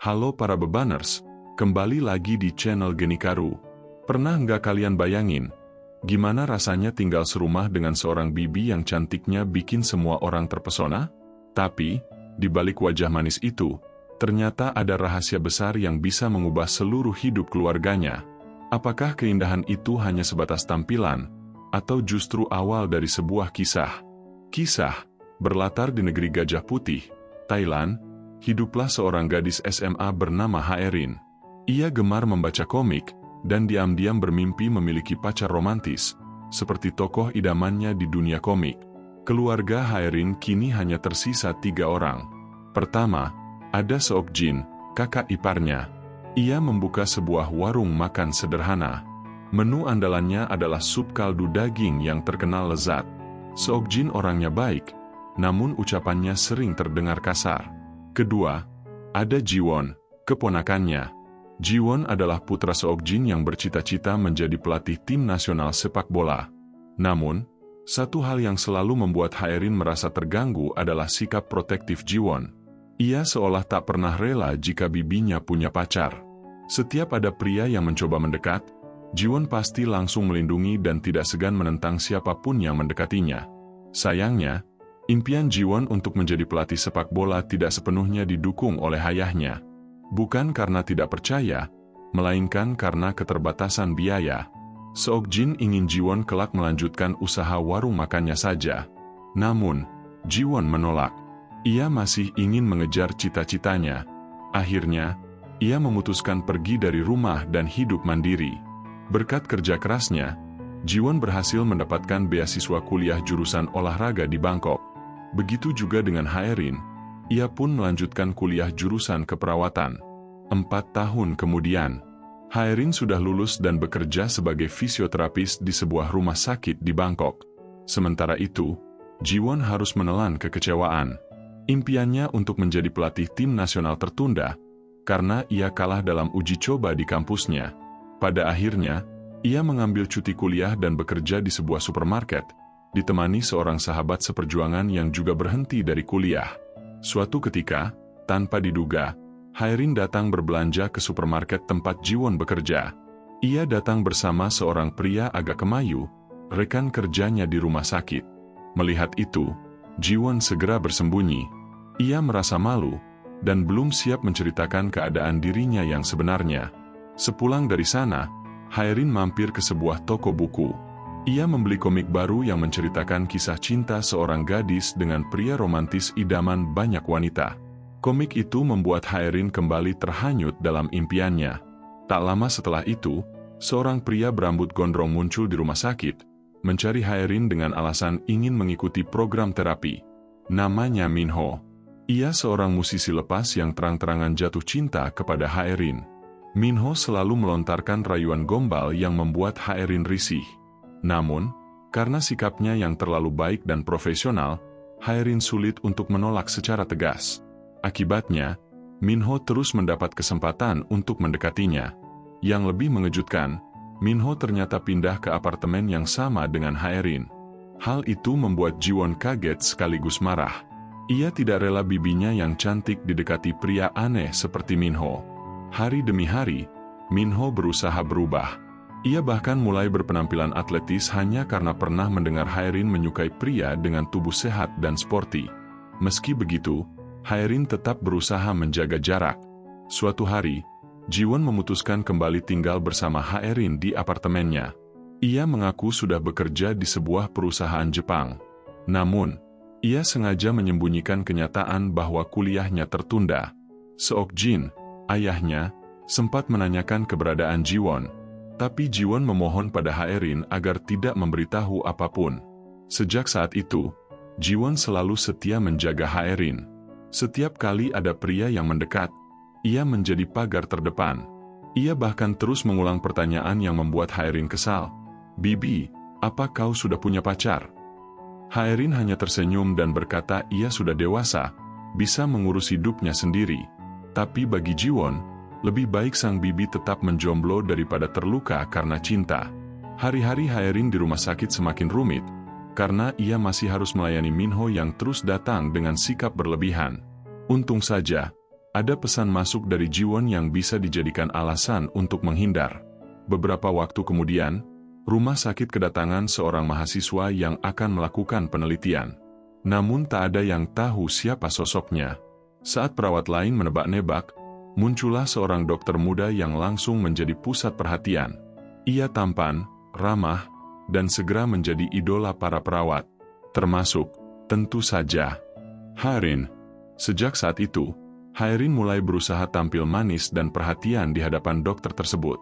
Halo para bebaners, kembali lagi di channel Genikaru. Pernah nggak kalian bayangin, gimana rasanya tinggal serumah dengan seorang bibi yang cantiknya bikin semua orang terpesona? Tapi, di balik wajah manis itu, ternyata ada rahasia besar yang bisa mengubah seluruh hidup keluarganya. Apakah keindahan itu hanya sebatas tampilan, atau justru awal dari sebuah kisah? Kisah berlatar di negeri Gajah Putih, Thailand. Hiduplah seorang gadis SMA bernama Haerin. Ia gemar membaca komik, dan diam-diam bermimpi memiliki pacar romantis, seperti tokoh idamannya di dunia komik. Keluarga Haerin kini hanya tersisa 3 orang. Pertama, ada Seokjin, kakak iparnya. Ia membuka sebuah warung makan sederhana. Menu andalannya adalah sup kaldu daging yang terkenal lezat. Seokjin orangnya baik, namun ucapannya sering terdengar kasar. Kedua, ada Jiwon, keponakannya. Jiwon adalah putra Seokjin yang bercita-cita menjadi pelatih tim nasional sepak bola. Namun, satu hal yang selalu membuat Haerin merasa terganggu adalah sikap protektif Jiwon. Ia seolah tak pernah rela jika bibinya punya pacar. Setiap ada pria yang mencoba mendekat, Jiwon pasti langsung melindungi dan tidak segan menentang siapapun yang mendekatinya. Sayangnya, impian Jiwon untuk menjadi pelatih sepak bola tidak sepenuhnya didukung oleh ayahnya. Bukan karena tidak percaya, melainkan karena keterbatasan biaya. Seokjin ingin Jiwon kelak melanjutkan usaha warung makannya saja. Namun, Jiwon menolak. Ia masih ingin mengejar cita-citanya. Akhirnya, ia memutuskan pergi dari rumah dan hidup mandiri. Berkat kerja kerasnya, Jiwon berhasil mendapatkan beasiswa kuliah jurusan olahraga di Bangkok. Begitu juga dengan Haerin, ia pun melanjutkan kuliah jurusan keperawatan. 4 tahun kemudian, Haerin sudah lulus dan bekerja sebagai fisioterapis di sebuah rumah sakit di Bangkok. Sementara itu, Jiwon harus menelan kekecewaan. Impiannya untuk menjadi pelatih tim nasional tertunda, karena ia kalah dalam uji coba di kampusnya. Pada akhirnya, ia mengambil cuti kuliah dan bekerja di sebuah supermarket, ditemani seorang sahabat seperjuangan yang juga berhenti dari kuliah. Suatu ketika, tanpa diduga, Haerin datang berbelanja ke supermarket tempat Jiwon bekerja. Ia datang bersama seorang pria agak kemayu, rekan kerjanya di rumah sakit. Melihat itu, Jiwon segera bersembunyi. Ia merasa malu, dan belum siap menceritakan keadaan dirinya yang sebenarnya. Sepulang dari sana, Haerin mampir ke sebuah toko buku. Ia membeli komik baru yang menceritakan kisah cinta seorang gadis dengan pria romantis idaman banyak wanita. Komik itu membuat Haerin kembali terhanyut dalam impiannya. Tak lama setelah itu, seorang pria berambut gondrong muncul di rumah sakit, mencari Haerin dengan alasan ingin mengikuti program terapi. Namanya Minho. Ia seorang musisi lepas yang terang-terangan jatuh cinta kepada Haerin. Minho selalu melontarkan rayuan gombal yang membuat Haerin risih. Namun, karena sikapnya yang terlalu baik dan profesional, Haerin sulit untuk menolak secara tegas. Akibatnya, Minho terus mendapat kesempatan untuk mendekatinya. Yang lebih mengejutkan, Minho ternyata pindah ke apartemen yang sama dengan Haerin. Hal itu membuat Jiwon kaget sekaligus marah. Ia tidak rela bibinya yang cantik didekati pria aneh seperti Minho. Hari demi hari, Minho berusaha berubah. Ia bahkan mulai berpenampilan atletis hanya karena pernah mendengar Haerin menyukai pria dengan tubuh sehat dan sporty. Meski begitu, Haerin tetap berusaha menjaga jarak. Suatu hari, Jiwon memutuskan kembali tinggal bersama Haerin di apartemennya. Ia mengaku sudah bekerja di sebuah perusahaan Jepang. Namun, ia sengaja menyembunyikan kenyataan bahwa kuliahnya tertunda. Seokjin, ayahnya, sempat menanyakan keberadaan Jiwon. Tapi Jiwon memohon pada Haerin agar tidak memberitahu apapun. Sejak saat itu, Jiwon selalu setia menjaga Haerin. Setiap kali ada pria yang mendekat, ia menjadi pagar terdepan. Ia bahkan terus mengulang pertanyaan yang membuat Haerin kesal. "Bibi, apa kau sudah punya pacar?" Haerin hanya tersenyum dan berkata ia sudah dewasa, bisa mengurus hidupnya sendiri. Tapi bagi Jiwon, lebih baik sang bibi tetap menjomblo daripada terluka karena cinta. Hari-hari Haerin di rumah sakit semakin rumit, karena ia masih harus melayani Minho yang terus datang dengan sikap berlebihan. Untung saja, Ada pesan masuk dari Jiwon yang bisa dijadikan alasan untuk menghindar. Beberapa waktu kemudian, rumah sakit kedatangan seorang mahasiswa yang akan melakukan penelitian. Namun tak ada yang tahu siapa sosoknya. Saat perawat lain menebak-nebak, muncullah seorang dokter muda yang langsung menjadi pusat perhatian. Ia tampan, ramah, dan segera menjadi idola para perawat. Termasuk, tentu saja, Haerin. Sejak saat itu, Haerin mulai berusaha tampil manis dan perhatian di hadapan dokter tersebut.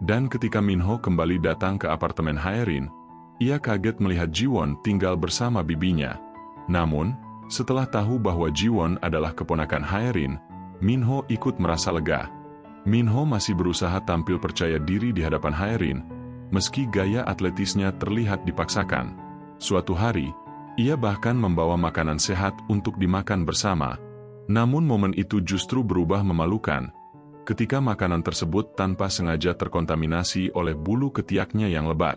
Dan ketika Minho kembali datang ke apartemen Haerin, ia kaget melihat Jiwon tinggal bersama bibinya. Namun, setelah tahu bahwa Jiwon adalah keponakan Haerin, Minho ikut merasa lega. Minho masih berusaha tampil percaya diri di hadapan Haerin, meski gaya atletisnya terlihat dipaksakan. Suatu hari, ia bahkan membawa makanan sehat untuk dimakan bersama. Namun momen itu justru berubah memalukan, ketika makanan tersebut tanpa sengaja terkontaminasi oleh bulu ketiaknya yang lebat.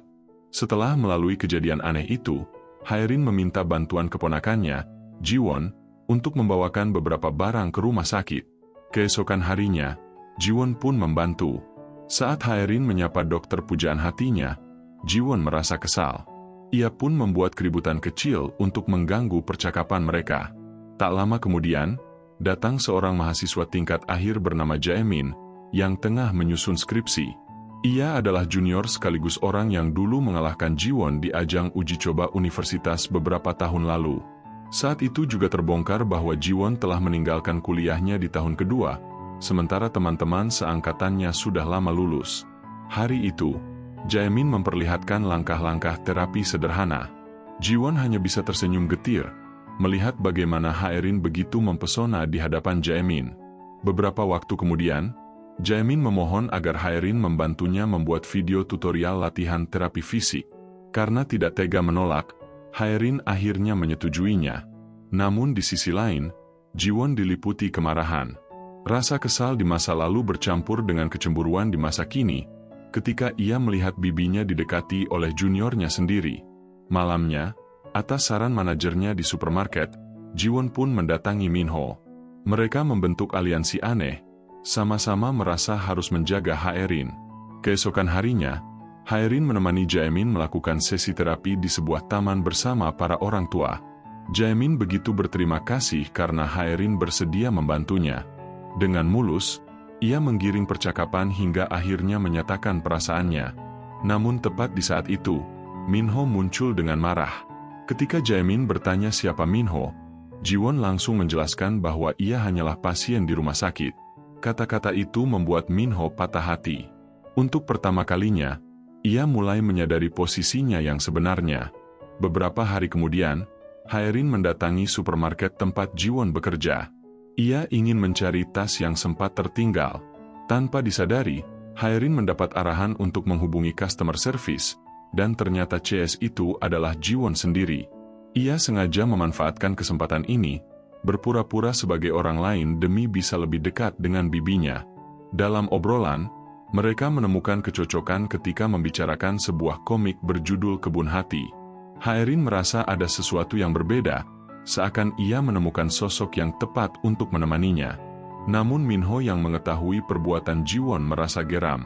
Setelah melalui kejadian aneh itu, Haerin meminta bantuan keponakannya, Jiwon, untuk membawakan beberapa barang ke rumah sakit. Keesokan harinya, Jiwon pun membantu. Saat Haerin menyapa dokter pujaan hatinya, Jiwon merasa kesal. Ia pun membuat keributan kecil untuk mengganggu percakapan mereka. Tak lama kemudian, datang seorang mahasiswa tingkat akhir bernama Jaemin, yang tengah menyusun skripsi. Ia adalah junior sekaligus orang yang dulu mengalahkan Jiwon di ajang uji coba universitas beberapa tahun lalu. Saat itu juga terbongkar bahwa Jiwon telah meninggalkan kuliahnya di tahun kedua, sementara teman-teman seangkatannya sudah lama lulus. Hari itu, Jaemin memperlihatkan langkah-langkah terapi sederhana. Jiwon hanya bisa tersenyum getir, melihat bagaimana Haerin begitu mempesona di hadapan Jaemin. Beberapa waktu kemudian, Jaemin memohon agar Haerin membantunya membuat video tutorial latihan terapi fisik. Karena tidak tega menolak, Haerin akhirnya menyetujuinya. Namun di sisi lain, Jiwon diliputi kemarahan. Rasa kesal di masa lalu bercampur dengan kecemburuan di masa kini, ketika ia melihat bibinya didekati oleh juniornya sendiri. Malamnya, atas saran manajernya di supermarket, Jiwon pun mendatangi Minho. Mereka membentuk aliansi aneh, sama-sama merasa harus menjaga Haerin. Keesokan harinya, Haerin menemani Jaemin melakukan sesi terapi di sebuah taman bersama para orang tua. Jaemin begitu berterima kasih karena Haerin bersedia membantunya. Dengan mulus, ia menggiring percakapan hingga akhirnya menyatakan perasaannya. Namun tepat di saat itu, Minho muncul dengan marah. Ketika Jaemin bertanya siapa Minho, Jiwon langsung menjelaskan bahwa ia hanyalah pasien di rumah sakit. Kata-kata itu membuat Minho patah hati. Untuk pertama kalinya, ia mulai menyadari posisinya yang sebenarnya. Beberapa hari kemudian, Haerin mendatangi supermarket tempat Jiwon bekerja. Ia ingin mencari tas yang sempat tertinggal. Tanpa disadari, Haerin mendapat arahan untuk menghubungi customer service, dan ternyata CS itu adalah Jiwon sendiri. Ia sengaja memanfaatkan kesempatan ini, berpura-pura sebagai orang lain demi bisa lebih dekat dengan bibinya. Dalam obrolan, mereka menemukan kecocokan ketika membicarakan sebuah komik berjudul Kebun Hati. Haerin merasa ada sesuatu yang berbeda, seakan ia menemukan sosok yang tepat untuk menemaninya. Namun Minho yang mengetahui perbuatan Jiwon merasa geram.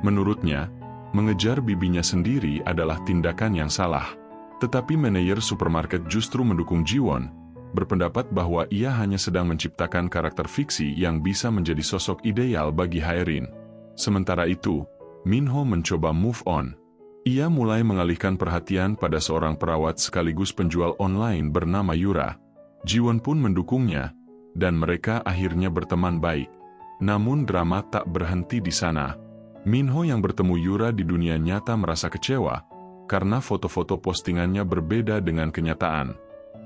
Menurutnya, mengejar bibinya sendiri adalah tindakan yang salah. Tetapi manajer supermarket justru mendukung Jiwon, berpendapat bahwa ia hanya sedang menciptakan karakter fiksi yang bisa menjadi sosok ideal bagi Haerin. Sementara itu, Minho mencoba move on. Ia mulai mengalihkan perhatian pada seorang perawat sekaligus penjual online bernama Yura. Jiwon pun mendukungnya, dan mereka akhirnya berteman baik. Namun drama tak berhenti di sana. Minho yang bertemu Yura di dunia nyata merasa kecewa, karena foto-foto postingannya berbeda dengan kenyataan.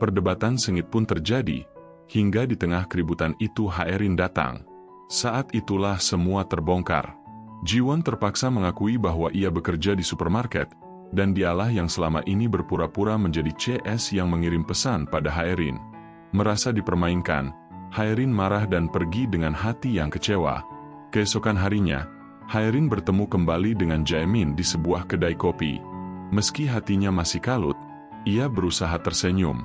Perdebatan sengit pun terjadi, hingga di tengah keributan itu Haerin datang. Saat itulah semua terbongkar. Jiwon terpaksa mengakui bahwa ia bekerja di supermarket, dan dialah yang selama ini berpura-pura menjadi CS yang mengirim pesan pada Haerin. Merasa dipermainkan, Haerin marah dan pergi dengan hati yang kecewa. Keesokan harinya, Haerin bertemu kembali dengan Jaemin di sebuah kedai kopi. Meski hatinya masih kalut, ia berusaha tersenyum.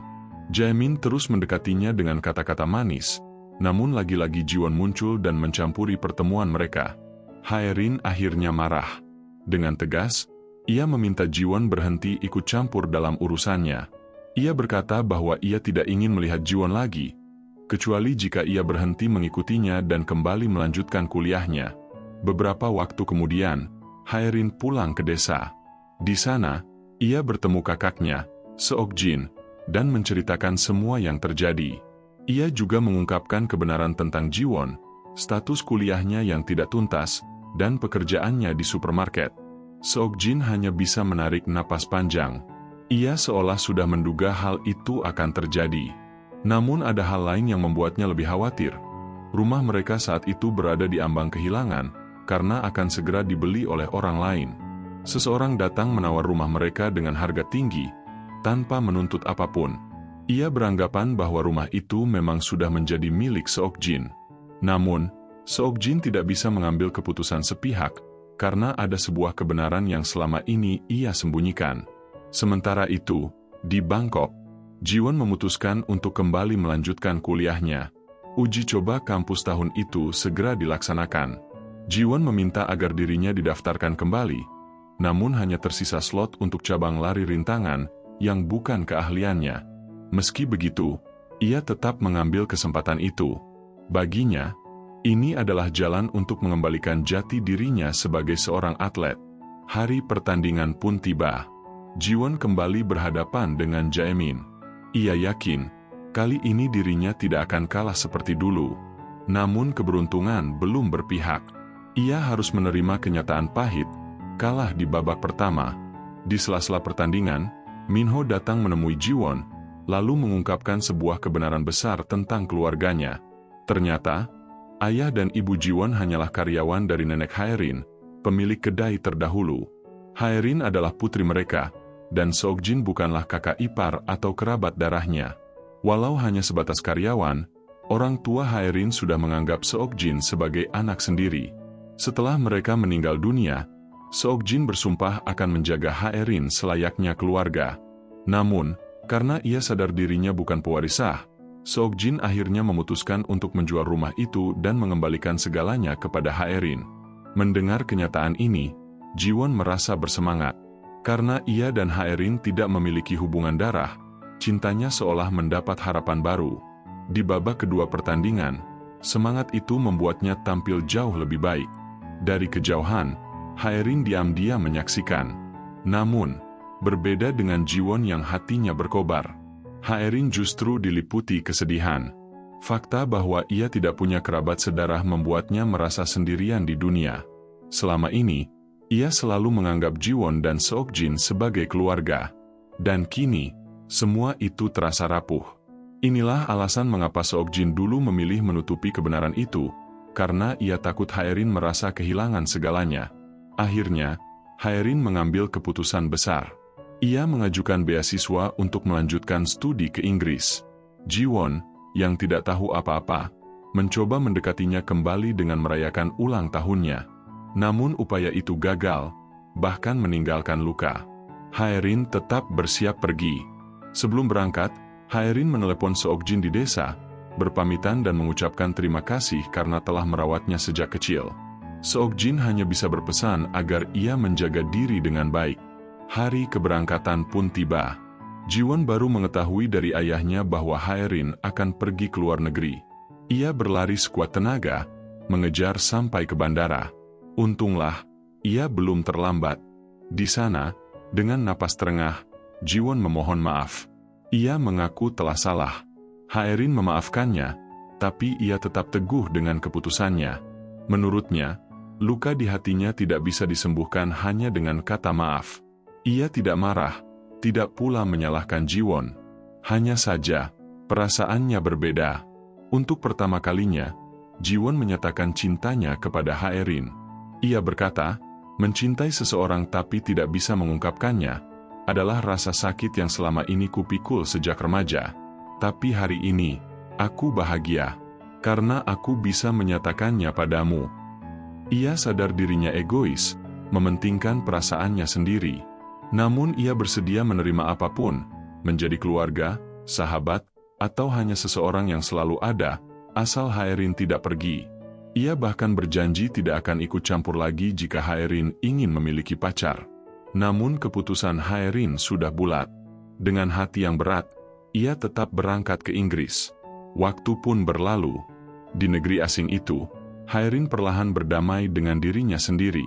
Jaemin terus mendekatinya dengan kata-kata manis, Namun lagi-lagi Jiwon muncul dan mencampuri pertemuan mereka. Haerin akhirnya marah. Dengan tegas, ia meminta Jiwon berhenti ikut campur dalam urusannya. Ia berkata bahwa ia tidak ingin melihat Jiwon lagi, kecuali jika ia berhenti mengikutinya dan kembali melanjutkan kuliahnya. Beberapa waktu kemudian, Haerin pulang ke desa. Di sana, ia bertemu kakaknya, Seokjin, dan menceritakan semua yang terjadi. Ia juga mengungkapkan kebenaran tentang Jiwon, status kuliahnya yang tidak tuntas, dan pekerjaannya di supermarket. Seokjin hanya bisa menarik napas panjang. Ia seolah sudah menduga hal itu akan terjadi. Namun ada hal lain yang membuatnya lebih khawatir. Rumah mereka saat itu berada di ambang kehilangan, karena akan segera dibeli oleh orang lain. Seseorang datang menawar rumah mereka dengan harga tinggi, tanpa menuntut apapun. Ia beranggapan bahwa rumah itu memang sudah menjadi milik Seokjin. Namun, Seokjin tidak bisa mengambil keputusan sepihak, karena ada sebuah kebenaran yang selama ini ia sembunyikan. Sementara itu, di Bangkok, Jiwon memutuskan untuk kembali melanjutkan kuliahnya. Uji coba kampus tahun itu segera dilaksanakan. Jiwon meminta agar dirinya didaftarkan kembali, namun hanya tersisa slot untuk cabang lari rintangan yang bukan keahliannya. Meski begitu, ia tetap mengambil kesempatan itu. Baginya, ini adalah jalan untuk mengembalikan jati dirinya sebagai seorang atlet. Hari pertandingan pun tiba. Jiwon kembali berhadapan dengan Jaemin. Ia yakin, kali ini dirinya tidak akan kalah seperti dulu. Namun keberuntungan belum berpihak. Ia harus menerima kenyataan pahit, kalah di babak pertama. Di sela-sela pertandingan, Minho datang menemui Jiwon, lalu mengungkapkan sebuah kebenaran besar tentang keluarganya. Ternyata, ayah dan ibu Jiwon hanyalah karyawan dari nenek Haerin, pemilik kedai terdahulu. Haerin adalah putri mereka, dan Seokjin bukanlah kakak ipar atau kerabat darahnya. Walau hanya sebatas karyawan, orang tua Haerin sudah menganggap Seokjin sebagai anak sendiri. Setelah mereka meninggal dunia, Seokjin bersumpah akan menjaga Haerin selayaknya keluarga. Namun, karena ia sadar dirinya bukan pewaris sah, Seokjin akhirnya memutuskan untuk menjual rumah itu dan mengembalikan segalanya kepada Haerin. Mendengar kenyataan ini, Jiwon merasa bersemangat. Karena ia dan Haerin tidak memiliki hubungan darah, cintanya seolah mendapat harapan baru. Di babak kedua pertandingan, semangat itu membuatnya tampil jauh lebih baik. Dari kejauhan, Haerin diam-diam menyaksikan. Namun, berbeda dengan Jiwon yang hatinya berkobar, Haerin justru diliputi kesedihan. Fakta bahwa ia tidak punya kerabat sedarah membuatnya merasa sendirian di dunia. Selama ini, ia selalu menganggap Jiwon dan Seokjin sebagai keluarga. Dan kini, semua itu terasa rapuh. Inilah alasan mengapa Seokjin dulu memilih menutupi kebenaran itu, karena ia takut Haerin merasa kehilangan segalanya. Akhirnya, Haerin mengambil keputusan besar. Ia mengajukan beasiswa untuk melanjutkan studi ke Inggris. Jiwon, yang tidak tahu apa-apa, mencoba mendekatinya kembali dengan merayakan ulang tahunnya. Namun upaya itu gagal, bahkan meninggalkan luka. Haerin tetap bersiap pergi. Sebelum berangkat, Haerin menelepon Seokjin di desa, berpamitan dan mengucapkan terima kasih karena telah merawatnya sejak kecil. Seokjin hanya bisa berpesan agar ia menjaga diri dengan baik. Hari keberangkatan pun tiba. Jiwon baru mengetahui dari ayahnya bahwa Haerin akan pergi ke luar negeri. Ia berlari sekuat tenaga, mengejar sampai ke bandara. Untunglah, ia belum terlambat. Di sana, dengan napas terengah, Jiwon memohon maaf. Ia mengaku telah salah. Haerin memaafkannya, tapi ia tetap teguh dengan keputusannya. Menurutnya, luka di hatinya tidak bisa disembuhkan hanya dengan kata maaf. Ia tidak marah, tidak pula menyalahkan Jiwon. Hanya saja, perasaannya berbeda. Untuk pertama kalinya, Jiwon menyatakan cintanya kepada Haerin. Ia berkata, mencintai seseorang tapi tidak bisa mengungkapkannya, adalah rasa sakit yang selama ini kupikul sejak remaja. Tapi hari ini, aku bahagia, karena aku bisa menyatakannya padamu. Ia sadar dirinya egois, mementingkan perasaannya sendiri. Namun ia bersedia menerima apapun, menjadi keluarga, sahabat, atau hanya seseorang yang selalu ada, asal Haerin tidak pergi. Ia bahkan berjanji tidak akan ikut campur lagi jika Haerin ingin memiliki pacar. Namun keputusan Haerin sudah bulat. Dengan hati yang berat, ia tetap berangkat ke Inggris. Waktu pun berlalu. Di negeri asing itu, Haerin perlahan berdamai dengan dirinya sendiri.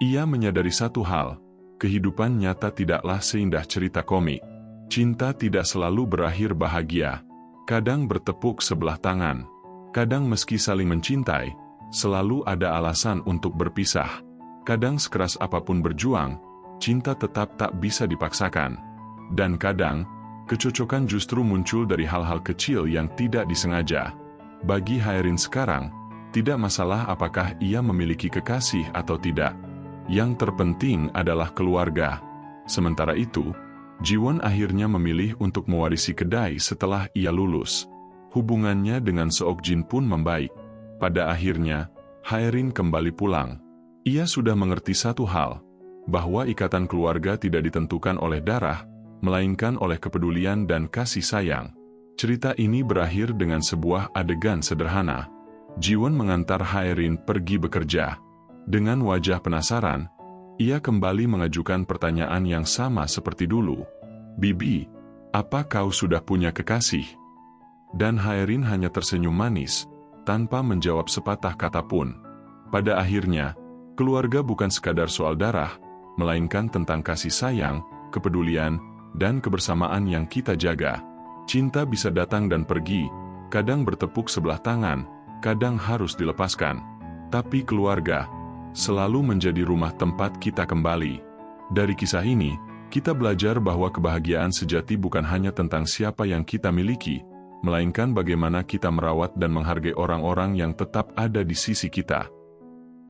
Ia menyadari satu hal, kehidupan nyata tidaklah seindah cerita komik. Cinta tidak selalu berakhir bahagia. Kadang bertepuk sebelah tangan. Kadang meski saling mencintai, selalu ada alasan untuk berpisah. Kadang sekeras apapun berjuang, cinta tetap tak bisa dipaksakan. Dan kadang, kecocokan justru muncul dari hal-hal kecil yang tidak disengaja. Bagi Haerin sekarang, tidak masalah apakah ia memiliki kekasih atau tidak. Yang terpenting adalah keluarga. Sementara itu, Jiwon akhirnya memilih untuk mewarisi kedai setelah ia lulus. Hubungannya dengan Seokjin pun membaik. Pada akhirnya, Haerin kembali pulang. Ia sudah mengerti satu hal, bahwa ikatan keluarga tidak ditentukan oleh darah, melainkan oleh kepedulian dan kasih sayang. Cerita ini berakhir dengan sebuah adegan sederhana. Jiwon mengantar Haerin pergi bekerja. Dengan wajah penasaran, ia kembali mengajukan pertanyaan yang sama seperti dulu. "Bibi, apa kau sudah punya kekasih?" Dan Haerin hanya tersenyum manis, tanpa menjawab sepatah kata pun. Pada akhirnya, keluarga bukan sekadar soal darah, melainkan tentang kasih sayang, kepedulian, dan kebersamaan yang kita jaga. Cinta bisa datang dan pergi, kadang bertepuk sebelah tangan, kadang harus dilepaskan. Tapi keluarga selalu menjadi rumah tempat kita kembali. Dari kisah ini, kita belajar bahwa kebahagiaan sejati bukan hanya tentang siapa yang kita miliki, melainkan bagaimana kita merawat dan menghargai orang-orang yang tetap ada di sisi kita.